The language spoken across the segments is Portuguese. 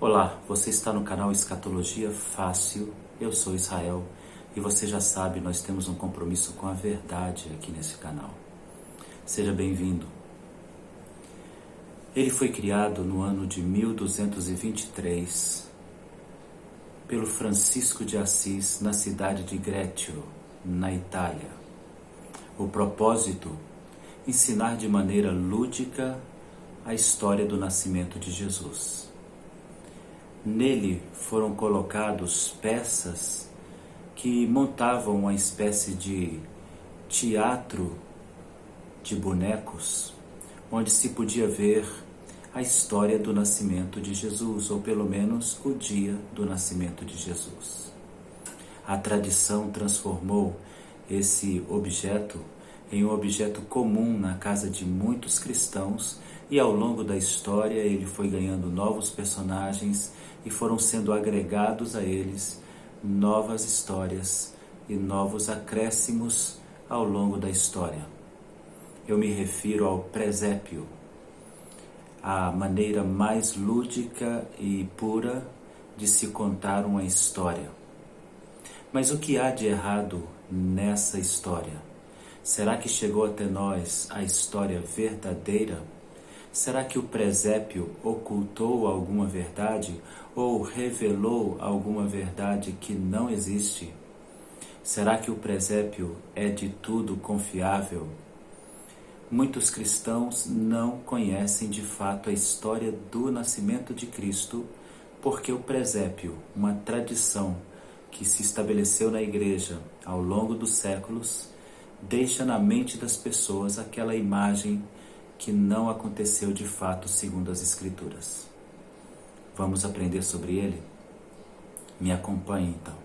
Olá, você está no canal Escatologia Fácil, eu sou Israel e você já sabe, nós temos um compromisso com a verdade aqui nesse canal. Seja bem-vindo. Ele foi criado no ano de 1223 pelo Francisco de Assis na cidade de Greccio, na Itália. O propósito? Ensinar de maneira lúdica a história do nascimento de Jesus. Nele foram colocados peças que montavam uma espécie de teatro de bonecos, onde se podia ver a história do nascimento de Jesus, ou pelo menos o dia do nascimento de Jesus. A tradição transformou esse objeto em um objeto comum na casa de muitos cristãos, e ao longo da história ele foi ganhando novos personagens e foram sendo agregados a eles novas histórias e novos acréscimos ao longo da história. Eu me refiro ao presépio, a maneira mais lúdica e pura de se contar uma história. Mas o que há de errado nessa história? Será que chegou até nós a história verdadeira? Será que o presépio ocultou alguma verdade ou revelou alguma verdade que não existe? Será que o presépio é de tudo confiável? Muitos cristãos não conhecem de fato a história do nascimento de Cristo, porque o presépio, uma tradição que se estabeleceu na igreja ao longo dos séculos, deixa na mente das pessoas aquela imagem que não aconteceu de fato segundo as Escrituras. Vamos aprender sobre ele? Me acompanhe então.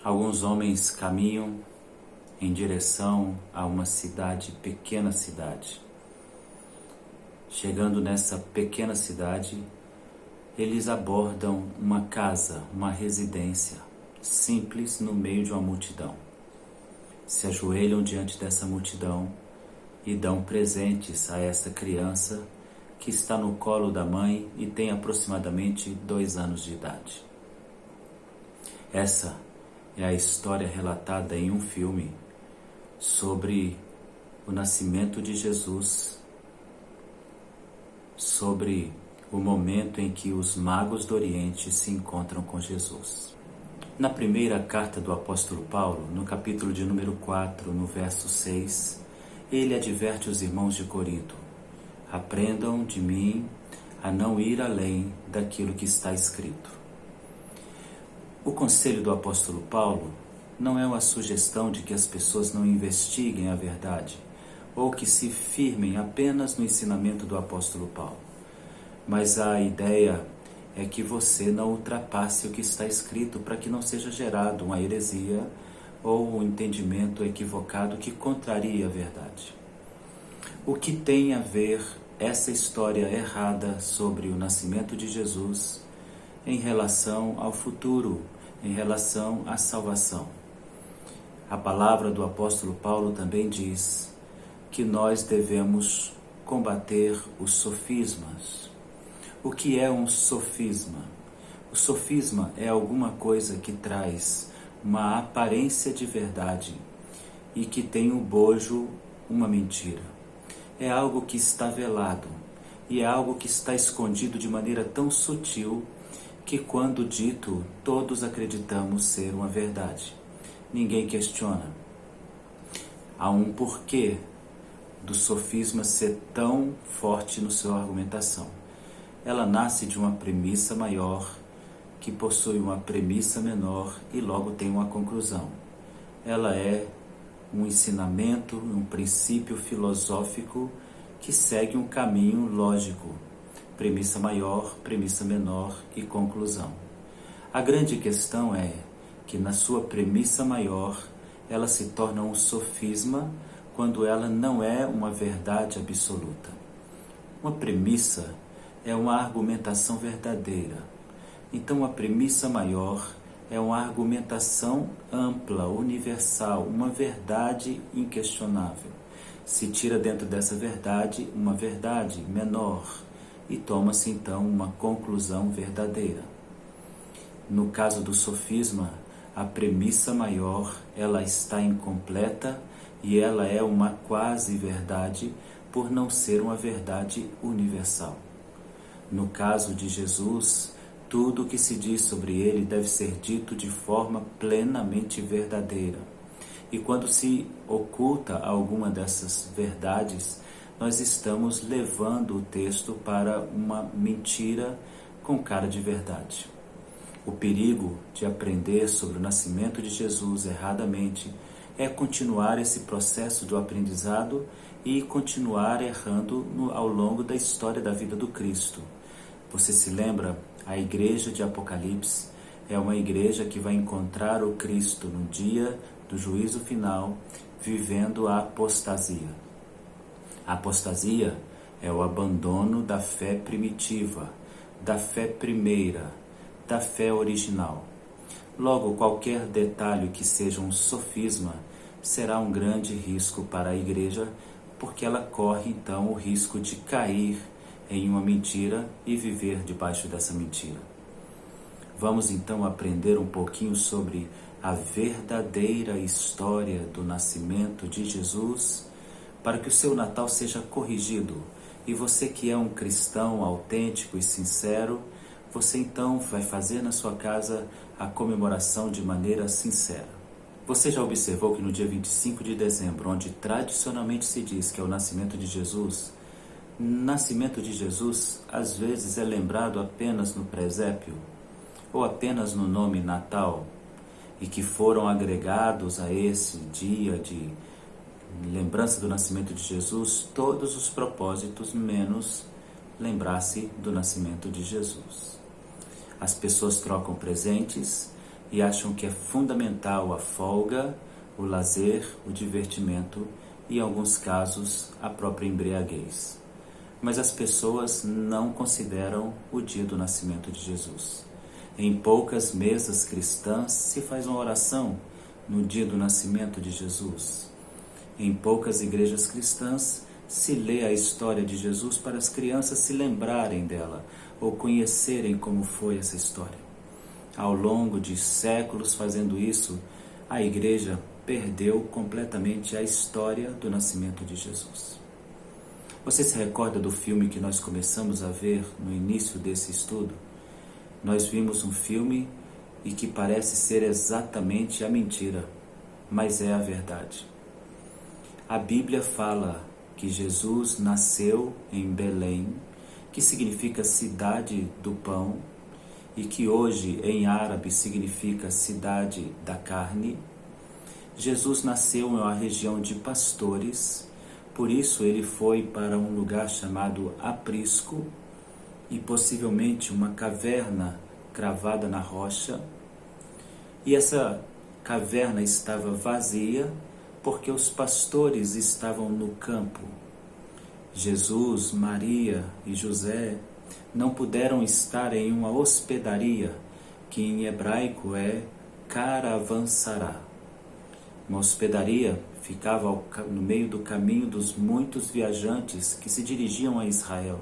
Alguns homens caminham em direção a uma cidade, pequena cidade. Chegando nessa pequena cidade, eles abordam uma casa, uma residência, simples no meio de uma multidão. Se ajoelham diante dessa multidão e dão presentes a essa criança que está no colo da mãe e tem aproximadamente 2 anos de idade. Essa é a história relatada em um filme sobre o nascimento de Jesus, sobre o momento em que os magos do Oriente se encontram com Jesus. Na primeira carta do apóstolo Paulo, no capítulo de número 4, no verso 6, ele adverte os irmãos de Corinto: aprendam de mim a não ir além daquilo que está escrito. O conselho do apóstolo Paulo não é uma sugestão de que as pessoas não investiguem a verdade ou que se firmem apenas no ensinamento do apóstolo Paulo, mas a ideia é que você não ultrapasse o que está escrito para que não seja gerado uma heresia ou um entendimento equivocado que contraria a verdade. O que tem a ver essa história errada sobre o nascimento de Jesus em relação ao futuro, em relação à salvação? A palavra do apóstolo Paulo também diz que nós devemos combater os sofismas. O que é um sofisma? O sofisma é alguma coisa que traz uma aparência de verdade e que tem o bojo uma mentira. É algo que está velado e é algo que está escondido de maneira tão sutil que, quando dito, todos acreditamos ser uma verdade. Ninguém questiona. Há um porquê do sofisma ser tão forte na sua argumentação. Ela nasce de uma premissa maior, que possui uma premissa menor e logo tem uma conclusão. Ela é um ensinamento, um princípio filosófico que segue um caminho lógico. Premissa maior, premissa menor e conclusão. A grande questão é que na sua premissa maior, ela se torna um sofisma quando ela não é uma verdade absoluta. Uma premissa é uma argumentação verdadeira. Então a premissa maior é uma argumentação ampla, universal, uma verdade inquestionável. Se tira dentro dessa verdade uma verdade menor e toma-se então uma conclusão verdadeira. No caso do sofisma, a premissa maior, ela está incompleta e ela é uma quase verdade por não ser uma verdade universal. No caso de Jesus, tudo o que se diz sobre ele deve ser dito de forma plenamente verdadeira. E quando se oculta alguma dessas verdades, nós estamos levando o texto para uma mentira com cara de verdade. O perigo de aprender sobre o nascimento de Jesus erradamente é continuar esse processo do aprendizado e continuar errando ao longo da história da vida do Cristo. Você se lembra? A igreja de Apocalipse é uma igreja que vai encontrar o Cristo no dia do juízo final, vivendo a apostasia. A apostasia é o abandono da fé primitiva, da fé primeira, da fé original. Logo, qualquer detalhe que seja um sofisma será um grande risco para a igreja, porque ela corre então o risco de cair em uma mentira e viver debaixo dessa mentira. Vamos então aprender um pouquinho sobre a verdadeira história do nascimento de Jesus, para que o seu Natal seja corrigido. E você que é um cristão autêntico e sincero, você então vai fazer na sua casa a comemoração de maneira sincera. Você já observou que no dia 25 de dezembro, onde tradicionalmente se diz que é o nascimento de Jesus, nascimento de Jesus às vezes é lembrado apenas no presépio ou apenas no nome Natal, e que foram agregados a esse dia de lembrança do nascimento de Jesus todos os propósitos menos lembrar-se do nascimento de Jesus. As pessoas trocam presentes e acham que é fundamental a folga, o lazer, o divertimento e, em alguns casos, a própria embriaguez. Mas as pessoas não consideram o dia do nascimento de Jesus. Em poucas mesas cristãs se faz uma oração no dia do nascimento de Jesus. Em poucas igrejas cristãs se lê a história de Jesus para as crianças se lembrarem dela ou conhecerem como foi essa história. Ao longo de séculos fazendo isso, a igreja perdeu completamente a história do nascimento de Jesus. Você se recorda do filme que nós começamos a ver no início desse estudo? Nós vimos um filme e que parece ser exatamente a mentira, mas é a verdade. A Bíblia fala que Jesus nasceu em Belém, que significa cidade do pão, e que hoje em árabe significa cidade da carne. Jesus nasceu em uma região de pastores, por isso ele foi para um lugar chamado aprisco e possivelmente uma caverna cravada na rocha. E essa caverna estava vazia porque os pastores estavam no campo. Jesus, Maria e José não puderam estar em uma hospedaria, que em hebraico é caravansará. Uma hospedaria ficava no meio do caminho dos muitos viajantes que se dirigiam a Israel.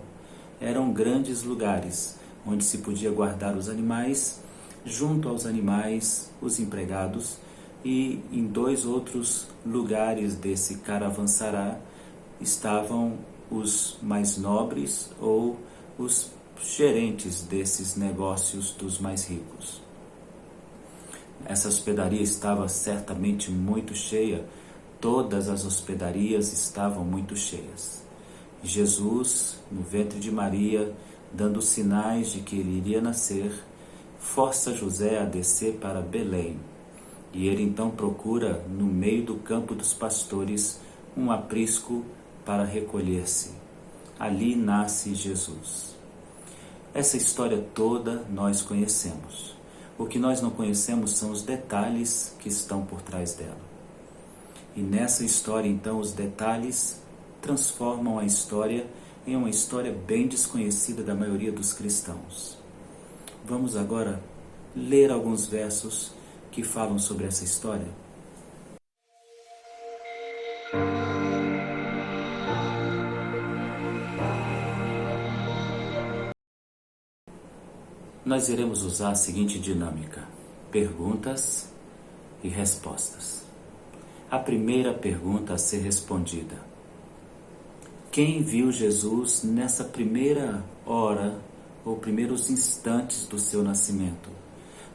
Eram grandes lugares, onde se podia guardar os animais, junto aos animais, os empregados, e em 2 outros lugares desse caravançará estavam os mais nobres ou os gerentes desses negócios dos mais ricos. Essa hospedaria estava certamente muito cheia, todas as hospedarias estavam muito cheias. Jesus, no ventre de Maria, dando sinais de que ele iria nascer, força José a descer para Belém. E ele então procura, no meio do campo dos pastores, um aprisco para recolher-se. Ali nasce Jesus. Essa história toda nós conhecemos. O que nós não conhecemos são os detalhes que estão por trás dela. E nessa história, então, os detalhes transformam a história em uma história bem desconhecida da maioria dos cristãos. Vamos agora ler alguns versos que falam sobre essa história. Nós iremos usar a seguinte dinâmica: perguntas e respostas. A primeira pergunta a ser respondida: quem viu Jesus nessa primeira hora ou primeiros instantes do seu nascimento?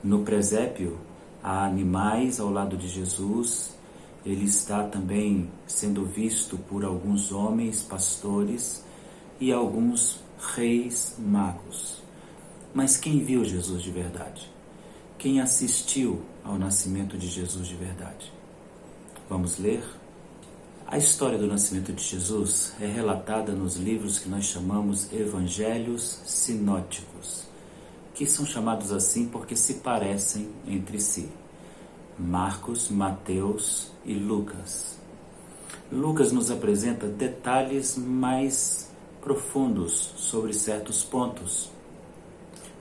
No presépio, há animais ao lado de Jesus. Ele está também sendo visto por alguns homens pastores e alguns reis magos. Mas quem viu Jesus de verdade? Quem assistiu ao nascimento de Jesus de verdade? Vamos ler? A história do nascimento de Jesus é relatada nos livros que nós chamamos Evangelhos Sinóticos, que são chamados assim porque se parecem entre si: Marcos, Mateus e Lucas. Lucas nos apresenta detalhes mais profundos sobre certos pontos,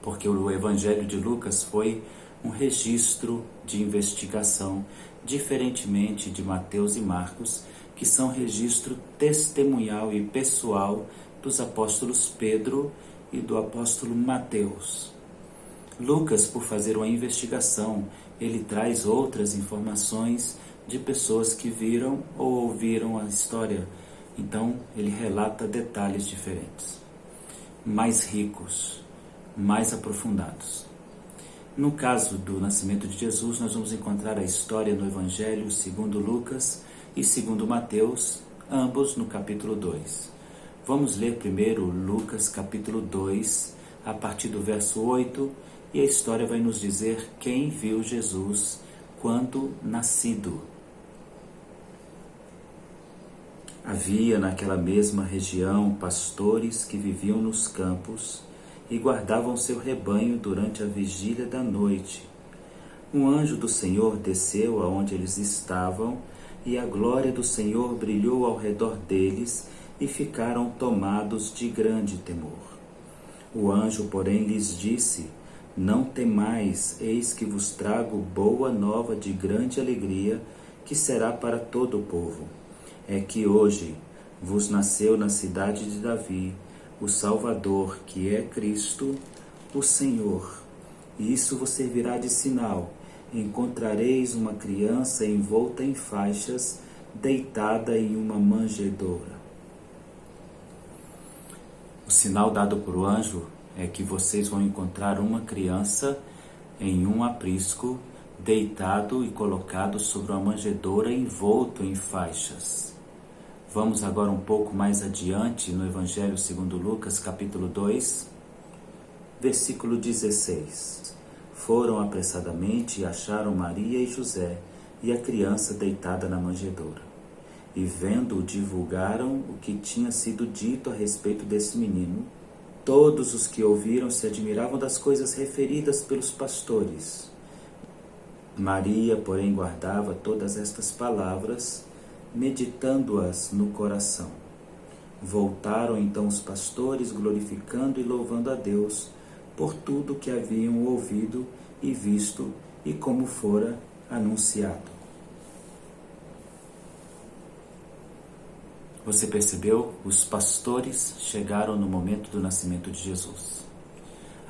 porque o Evangelho de Lucas foi um registro de investigação, diferentemente de Mateus e Marcos, que são registro testemunhal e pessoal dos apóstolos Pedro e do apóstolo Mateus. Lucas, por fazer uma investigação, ele traz outras informações de pessoas que viram ou ouviram a história. Então, ele relata detalhes diferentes, mais ricos, mais aprofundados. No caso do nascimento de Jesus, nós vamos encontrar a história no Evangelho segundo Lucas e segundo Mateus, ambos no capítulo 2. Vamos ler primeiro Lucas capítulo 2, a partir do verso 8, e a história vai nos dizer quem viu Jesus quando nascido. Havia naquela mesma região pastores que viviam nos campos e guardavam seu rebanho durante a vigília da noite. Um anjo do Senhor desceu aonde eles estavam, e a glória do Senhor brilhou ao redor deles, e ficaram tomados de grande temor. O anjo, porém, lhes disse: não temais, eis que vos trago boa nova de grande alegria, que será para todo o povo. É que hoje vos nasceu na cidade de Davi o Salvador, que é Cristo, o Senhor. E isso vos servirá de sinal: encontrareis uma criança envolta em faixas, deitada em uma manjedoura. O sinal dado por o anjo é que vocês vão encontrar uma criança em um aprisco, deitado e colocado sobre uma manjedoura, envolto em faixas. Vamos agora um pouco mais adiante no Evangelho segundo Lucas, capítulo 2, versículo 16. Foram apressadamente e acharam Maria e José e a criança deitada na manjedoura. E vendo-o, divulgaram o que tinha sido dito a respeito desse menino. Todos os que ouviram se admiravam das coisas referidas pelos pastores. Maria, porém, guardava todas estas palavras, meditando-as no coração. Voltaram então os pastores, glorificando e louvando a Deus por tudo que haviam ouvido e visto, e como fora anunciado. Você percebeu? Os pastores chegaram no momento do nascimento de Jesus.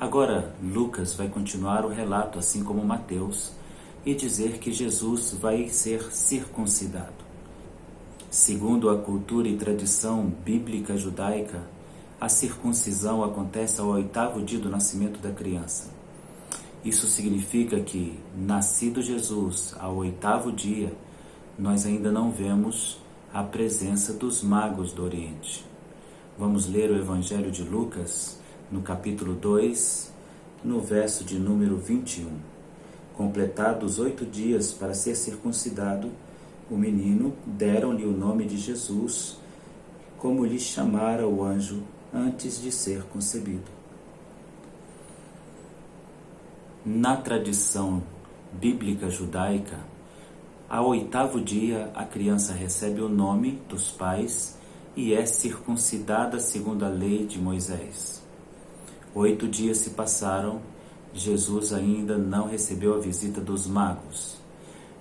Agora, Lucas vai continuar o relato, assim como Mateus, e dizer que Jesus vai ser circuncidado. Segundo a cultura e tradição bíblica judaica, a circuncisão acontece ao 8º dia do nascimento da criança. Isso significa que, nascido Jesus ao 8º dia, nós ainda não vemos a presença dos magos do Oriente. Vamos ler o Evangelho de Lucas, no capítulo 2, no verso de número 21. Completados 8 dias para ser circuncidado, o menino, deram-lhe o nome de Jesus, como lhe chamara o anjo antes de ser concebido. Na tradição bíblica judaica, ao 8º dia a criança recebe o nome dos pais e é circuncidada segundo a lei de Moisés. 8 dias se passaram, Jesus ainda não recebeu a visita dos magos.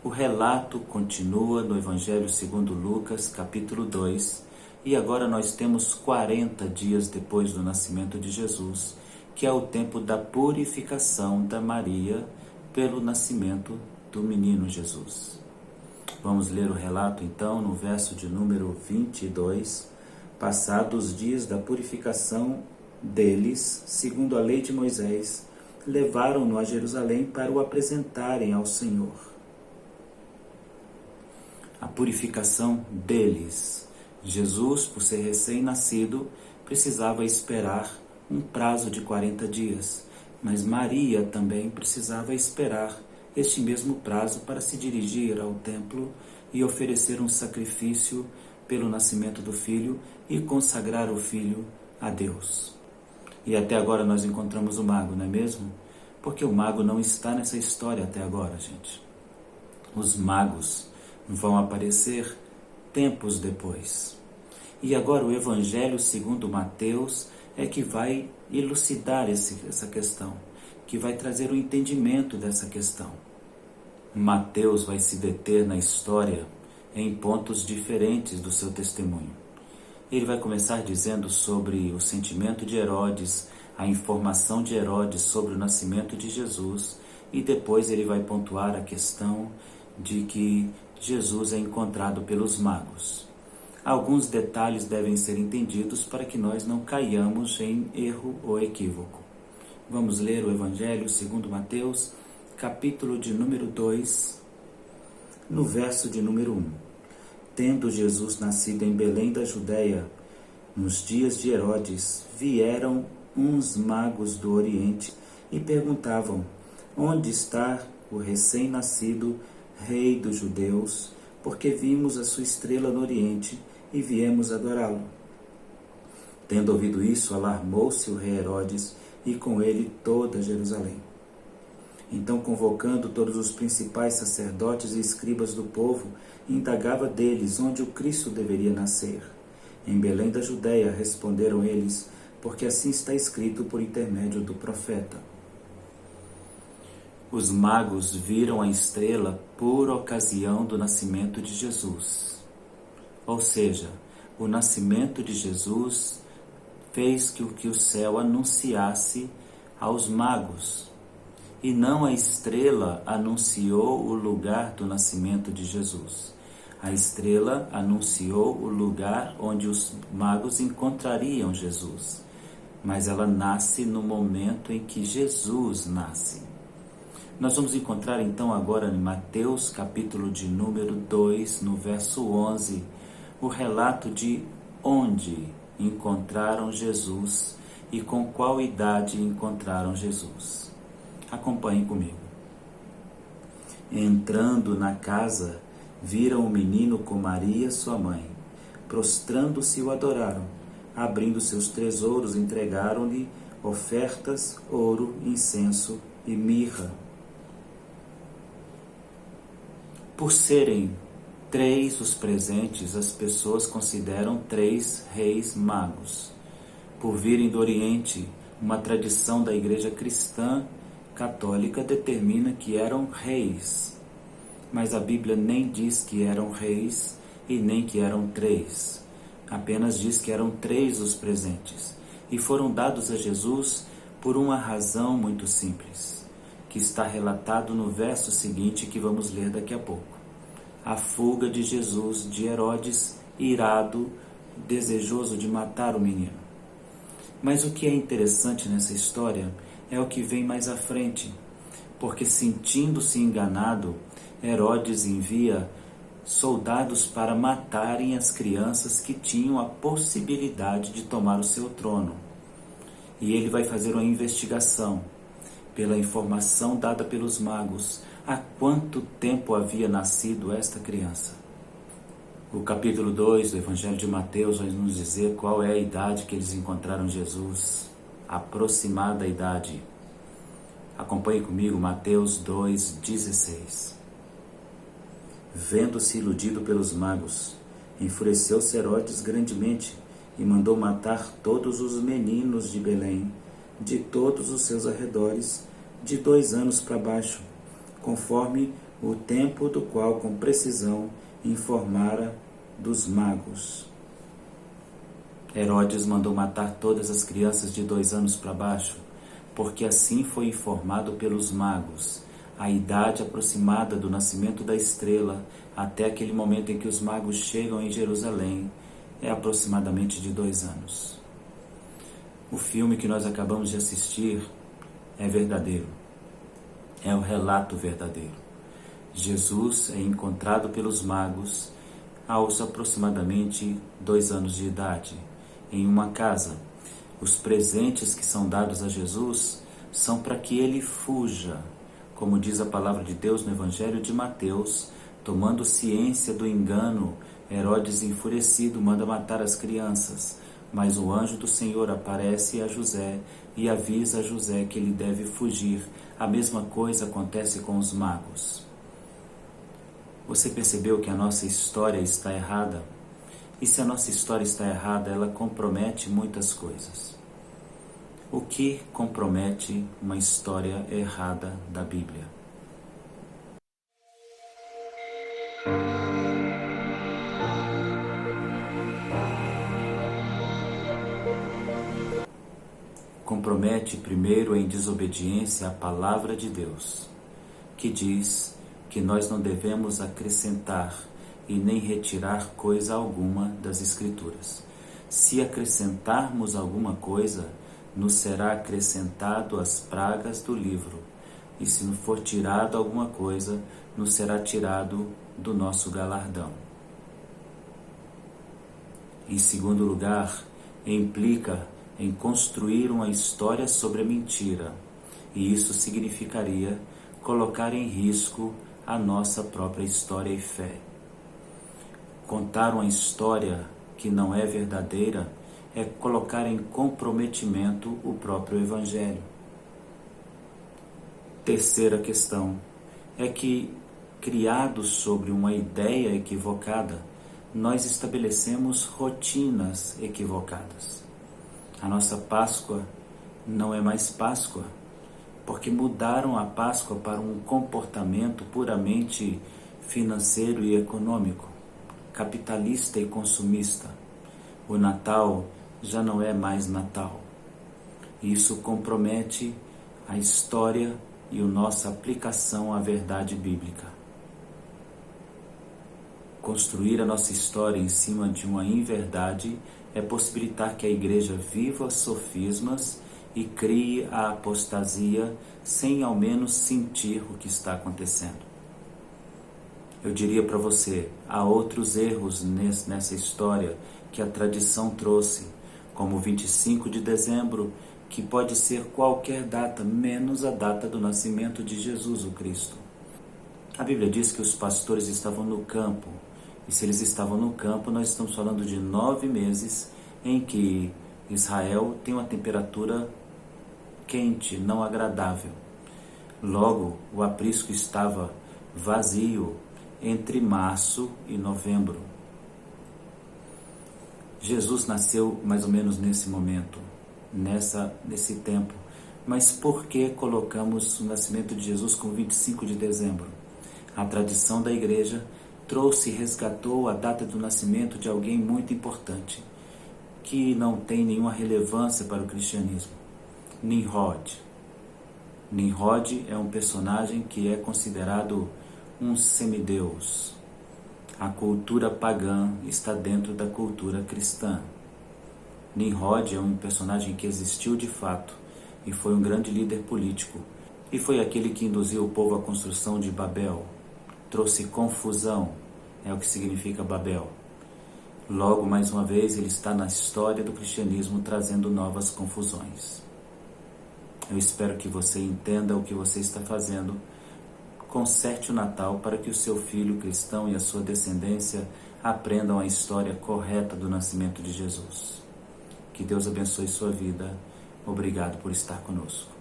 O relato continua no Evangelho segundo Lucas, capítulo 2, e agora nós temos 40 dias depois do nascimento de Jesus, que é o tempo da purificação da Maria pelo nascimento do menino Jesus. Vamos ler o relato então no verso de número 22. Passados os dias da purificação deles, segundo a lei de Moisés, levaram-no a Jerusalém para o apresentarem ao Senhor. A purificação deles. Jesus, por ser recém-nascido, precisava esperar um prazo de 40 dias, mas Maria também precisava esperar este mesmo prazo para se dirigir ao templo e oferecer um sacrifício pelo nascimento do filho e consagrar o filho a Deus. E até agora nós encontramos o mago, não é mesmo? Porque o mago não está nessa história até agora, gente. Os magos vão aparecer tempos depois. E agora o Evangelho segundo Mateus é que vai elucidar essa questão, que vai trazer o entendimento dessa questão. Mateus vai se deter na história em pontos diferentes do seu testemunho. Ele vai começar dizendo sobre o sentimento de Herodes, a informação de Herodes sobre o nascimento de Jesus, e depois ele vai pontuar a questão de que Jesus é encontrado pelos magos. Alguns detalhes devem ser entendidos para que nós não caiamos em erro ou equívoco. Vamos ler o Evangelho segundo Mateus, capítulo de número 2, no verso de número 1. Tendo Jesus nascido em Belém da Judéia, nos dias de Herodes, vieram uns magos do Oriente e perguntavam: onde está o recém-nascido Rei dos Judeus? Porque vimos a sua estrela no Oriente e viemos adorá-lo. Tendo ouvido isso, alarmou-se o rei Herodes e com ele toda Jerusalém. Então, convocando todos os principais sacerdotes e escribas do povo, indagava deles onde o Cristo deveria nascer. Em Belém da Judéia, responderam eles, porque assim está escrito por intermédio do profeta. Os magos viram a estrela por ocasião do nascimento de Jesus. Ou seja, o nascimento de Jesus fez que o céu anunciasse aos magos. E não a estrela anunciou o lugar do nascimento de Jesus. A estrela anunciou o lugar onde os magos encontrariam Jesus. Mas ela nasce no momento em que Jesus nasce. Nós vamos encontrar então agora em Mateus capítulo de número 2, no verso 11, o relato de onde encontraram Jesus e com qual idade encontraram Jesus. Acompanhem comigo. Entrando na casa, viram o menino com Maria, sua mãe. Prostrando-se, o adoraram. Abrindo seus tesouros, entregaram-lhe ofertas, ouro, incenso e mirra. Por serem 3 os presentes, as pessoas consideram 3 reis magos. Por virem do Oriente, uma tradição da igreja cristã católica determina que eram reis. Mas a Bíblia nem diz que eram reis e nem que eram 3. Apenas diz que eram 3 os presentes. E foram dados a Jesus por uma razão muito simples, que está relatado no verso seguinte que vamos ler daqui a pouco. A fuga de Jesus de Herodes, irado, desejoso de matar o menino. Mas o que é interessante nessa história é o que vem mais à frente, porque sentindo-se enganado, Herodes envia soldados para matarem as crianças que tinham a possibilidade de tomar o seu trono. E ele vai fazer uma investigação, pela informação dada pelos magos, há quanto tempo havia nascido esta criança. O capítulo 2 do Evangelho de Mateus vai nos dizer qual é a idade que eles encontraram Jesus, a aproximada idade. Acompanhe comigo Mateus 2,16. Vendo-se iludido pelos magos, enfureceu-se Herodes grandemente e mandou matar todos os meninos de Belém, de todos os seus arredores, de 2 anos para baixo, conforme o tempo do qual com precisão informara dos magos. Herodes mandou matar todas as crianças de 2 anos para baixo, porque assim foi informado pelos magos. A idade aproximada do nascimento da estrela até aquele momento em que os magos chegam em Jerusalém é aproximadamente de 2 anos. O filme que nós acabamos de assistir é verdadeiro. É o relato verdadeiro. Jesus é encontrado pelos magos aos aproximadamente 2 anos de idade, em uma casa. Os presentes que são dados a Jesus são para que ele fuja, como diz a palavra de Deus no Evangelho de Mateus. Tomando ciência do engano, Herodes enfurecido manda matar as crianças, mas o anjo do Senhor aparece a José e avisa a José que ele deve fugir. A mesma coisa acontece com os magos. Você percebeu que a nossa história está errada? E se a nossa história está errada, ela compromete muitas coisas. O que compromete uma história errada da Bíblia? Compromete primeiro em desobediência à palavra de Deus, que diz que nós não devemos acrescentar e nem retirar coisa alguma das Escrituras. Se acrescentarmos alguma coisa, nos será acrescentado as pragas do livro, e se não for tirado alguma coisa, nos será tirado do nosso galardão. Em segundo lugar, implica em construir uma história sobre a mentira, e isso significaria colocar em risco a nossa própria história e fé. Contar uma história que não é verdadeira é colocar em comprometimento o próprio Evangelho. Terceira questão é que, criados sobre uma ideia equivocada, nós estabelecemos rotinas equivocadas. A nossa Páscoa não é mais Páscoa, porque mudaram a Páscoa para um comportamento puramente financeiro e econômico, capitalista e consumista. O Natal já não é mais Natal. Isso compromete a história e a nossa aplicação à verdade bíblica. Construir a nossa história em cima de uma inverdade é possibilitar que a igreja viva sofismas e crie a apostasia sem ao menos sentir o que está acontecendo. Eu diria para você, há outros erros nessa história que a tradição trouxe, como o 25 de dezembro, que pode ser qualquer data, menos a data do nascimento de Jesus, o Cristo. A Bíblia diz que os pastores estavam no campo, e se eles estavam no campo, nós estamos falando de 9 meses em que Israel tem uma temperatura quente, não agradável. Logo, o aprisco estava vazio entre março e novembro. Jesus nasceu mais ou menos nesse momento, nesse tempo. Mas por que colocamos o nascimento de Jesus com 25 de dezembro? A tradição da igreja trouxe e resgatou a data do nascimento de alguém muito importante, que não tem nenhuma relevância para o cristianismo. Nimrod. Nimrod é um personagem que é considerado um semideus. A cultura pagã está dentro da cultura cristã. Nimrod é um personagem que existiu de fato e foi um grande líder político. E foi aquele que induziu o povo à construção de Babel. Trouxe confusão, é o que significa Babel. Logo, mais uma vez, ele está na história do cristianismo trazendo novas confusões. Eu espero que você entenda o que você está fazendo. Conserte o Natal para que o seu filho cristão e a sua descendência aprendam a história correta do nascimento de Jesus. Que Deus abençoe sua vida. Obrigado por estar conosco.